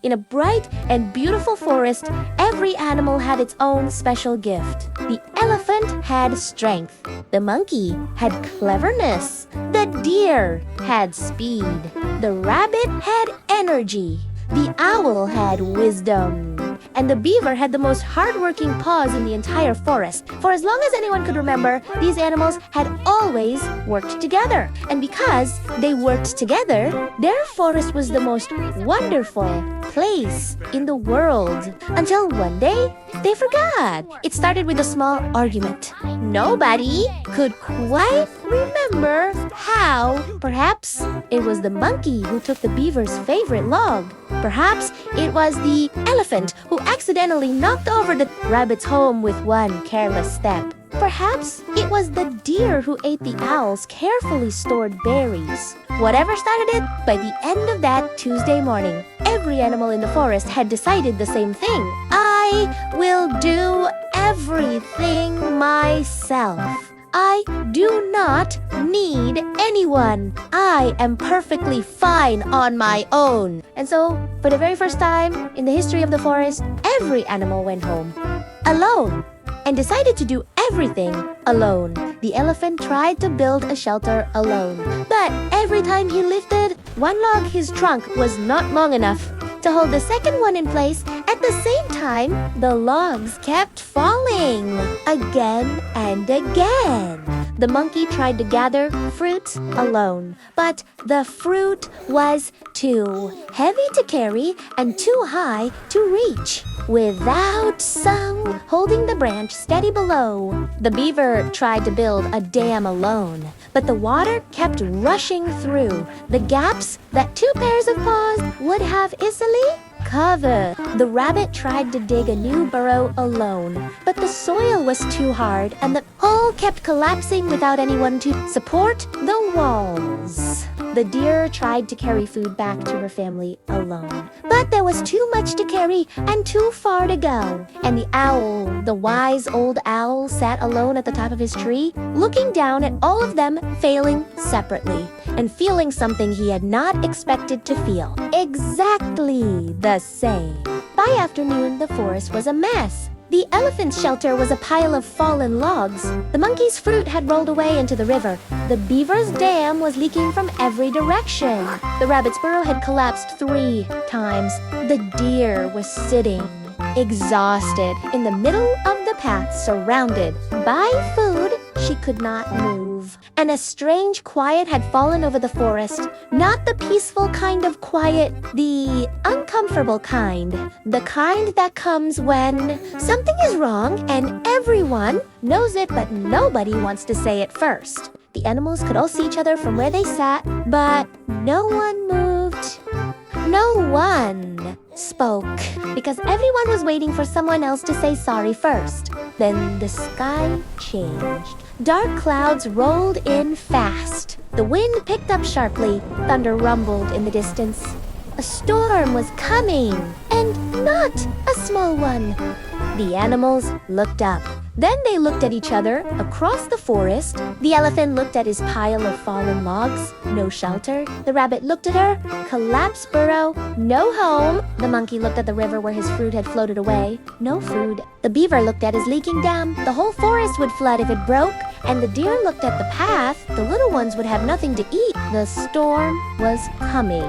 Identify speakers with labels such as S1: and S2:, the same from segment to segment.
S1: In a bright and beautiful forest, every animal had its own special gift. The elephant had strength. The monkey had cleverness. The deer had speed. The rabbit had energy. The owl had wisdom. And the beaver had the most hardworking paws in the entire forest. For as long as anyone could remember, these animals had always worked together. And because they worked together, their forest was the most wonderful place in the world. Until one day, they forgot. It started with a small argument. Nobody could quite remember how. Perhaps it was the monkey who took the beaver's favorite log. Perhaps it was the elephant who accidentally knocked over the rabbit's home with one careless step. Perhaps it was the deer who ate the owl's carefully stored berries. Whatever started it, by the end of that Tuesday morning, every animal in the forest had decided the same thing. I will do everything myself. I do not need anyone. I am perfectly fine on my own. And so, for the very first time in the history of the forest, every animal went home alone and decided to do everything alone. The elephant tried to build a shelter alone, but every time he lifted one log, his trunk was not long enough to hold the second one in place. At the same time, the logs kept falling again and again. The monkey tried to gather fruit alone, but the fruit was too heavy to carry and too high to reach, without some holding the branch steady below. The beaver tried to build a dam alone, but the water kept rushing through the gaps that two pairs of paws would have easily covered. The rabbit tried to dig a new burrow alone, but the soil was too hard and the hole kept collapsing without anyone to support the walls. The deer tried to carry food back to her family alone, but there was too much to carry and too far to go. And the owl, the wise old owl, sat alone at the top of his tree, looking down at all of them failing separately and feeling something he had not expected to feel. Exactly the same. By afternoon, the forest was a mess. The elephant's shelter was a pile of fallen logs. The monkey's fruit had rolled away into the river. The beaver's dam was leaking from every direction. The rabbit's burrow had collapsed 3 times. The deer was sitting, exhausted, in the middle of the path, surrounded by food she could not move. And a strange quiet had fallen over the forest. Not the peaceful kind of quiet, the uncomfortable kind. The kind that comes when something is wrong and everyone knows it, but nobody wants to say it first. The animals could all see each other from where they sat, but no one moved. No one spoke, because everyone was waiting for someone else to say sorry first. Then the sky changed. Dark clouds rolled in fast. The wind picked up sharply. Thunder rumbled in the distance. A storm was coming, and not a small one. The animals looked up. Then they looked at each other across the forest. The elephant looked at his pile of fallen logs, no shelter. The rabbit looked at her, collapsed burrow, no home. The monkey looked at the river where his fruit had floated away, no food. The beaver looked at his leaking dam. The whole forest would flood if it broke. And the deer looked at the path. The little ones would have nothing to eat. The storm was coming.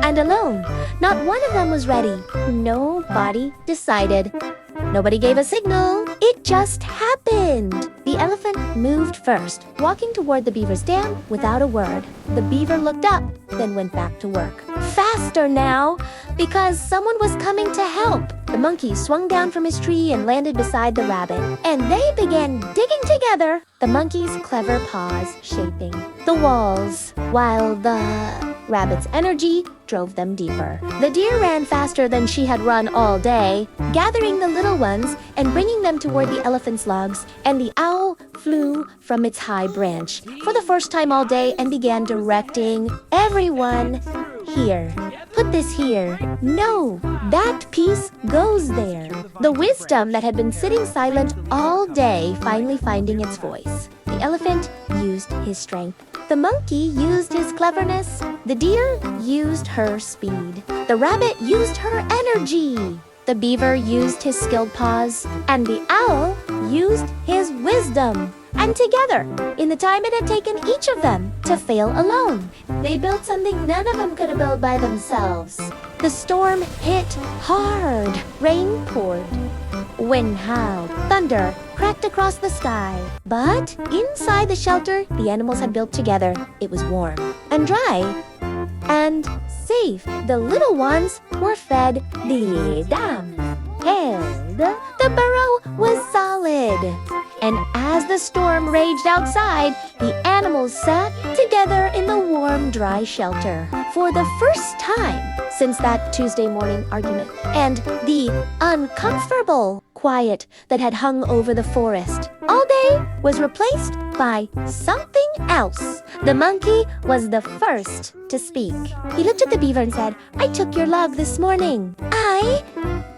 S1: And alone, not one of them was ready. Nobody decided. Nobody gave a signal. It just happened. The elephant moved first, walking toward the beaver's dam without a word. The beaver looked up, then went back to work. Faster now, because someone was coming to help. The monkey swung down from his tree and landed beside the rabbit, and they began digging together, the monkey's clever paws shaping the walls, while the rabbit's energy drove them deeper. The deer ran faster than she had run all day, gathering the little ones and bringing them toward the elephant's logs, and the owl flew from its high branch for the first time all day and began directing everyone. Here, put this here. No, that piece goes there. The wisdom that had been sitting silent all day finally finding its voice. The elephant used his strength. The monkey used his cleverness. The deer used her speed. The rabbit used her energy. The beaver used his skilled paws. And the owl used his wisdom. And together, in the time it had taken each of them to fail alone, they built something none of them could have built by themselves. The storm hit hard. Rain poured. Wind howled. Thunder cracked across the sky. But inside the shelter the animals had built together, it was warm and dry and safe. The little ones were fed. The dam held. The burrow was solid. And as the storm raged outside, the animals sat together in the warm, dry shelter. For the first time since that Tuesday morning argument and the uncomfortable quiet that had hung over the forest all day was replaced by something else. The monkey was the first to speak. He looked at the beaver and said, "I took your log this morning. I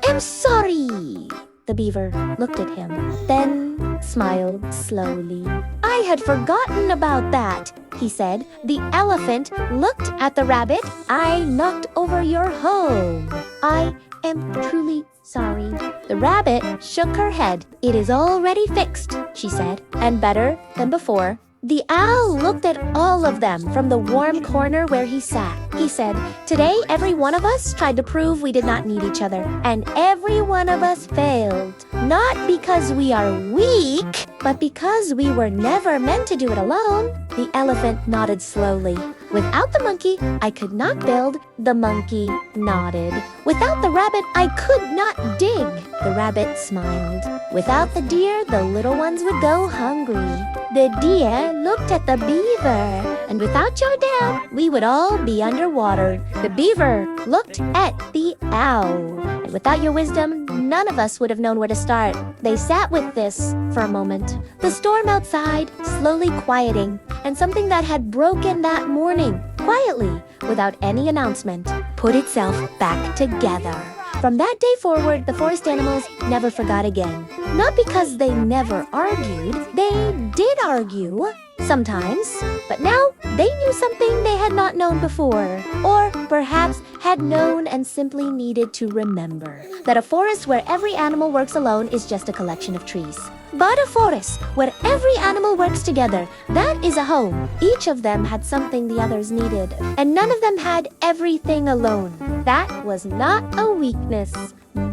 S1: am sorry." The beaver looked at him, then smiled slowly. "I had forgotten about that," he said. The elephant looked at the rabbit. "I knocked over your home. I am truly sorry." The rabbit shook her head. "It is already fixed," she said, "and better than before." The owl looked at all of them from the warm corner where he sat. He said, "Today, every one of us tried to prove we did not need each other, and every one of us failed. Not because we are weak, but because we were never meant to do it alone." The elephant nodded slowly. "Without the monkey, I could not build." The monkey nodded. "Without the rabbit, I could not dig." The rabbit smiled. "Without the deer, the little ones would go hungry." The deer looked at the beaver. "And without your dam, we would all be underwater." The beaver looked at the owl. "And without your wisdom, none of us would have known where to start." They sat with this for a moment. The storm outside slowly quieting, and something that had broken that morning, quietly, without any announcement, put itself back together. From that day forward, the forest animals never forgot again. Not because they never argued. They did argue, sometimes. But now they knew something they had not known before. Or perhaps had known and simply needed to remember. That a forest where every animal works alone is just a collection of trees. But a forest where every animal works together, that is a home. Each of them had something the others needed. And none of them had everything alone. That was not a weakness.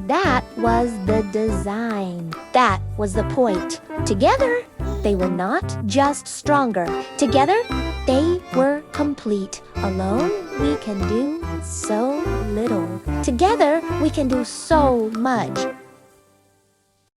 S1: That was the design. That was the point. Together, they were not just stronger. Together, they were complete. Alone, we can do so little. Together, we can do so much.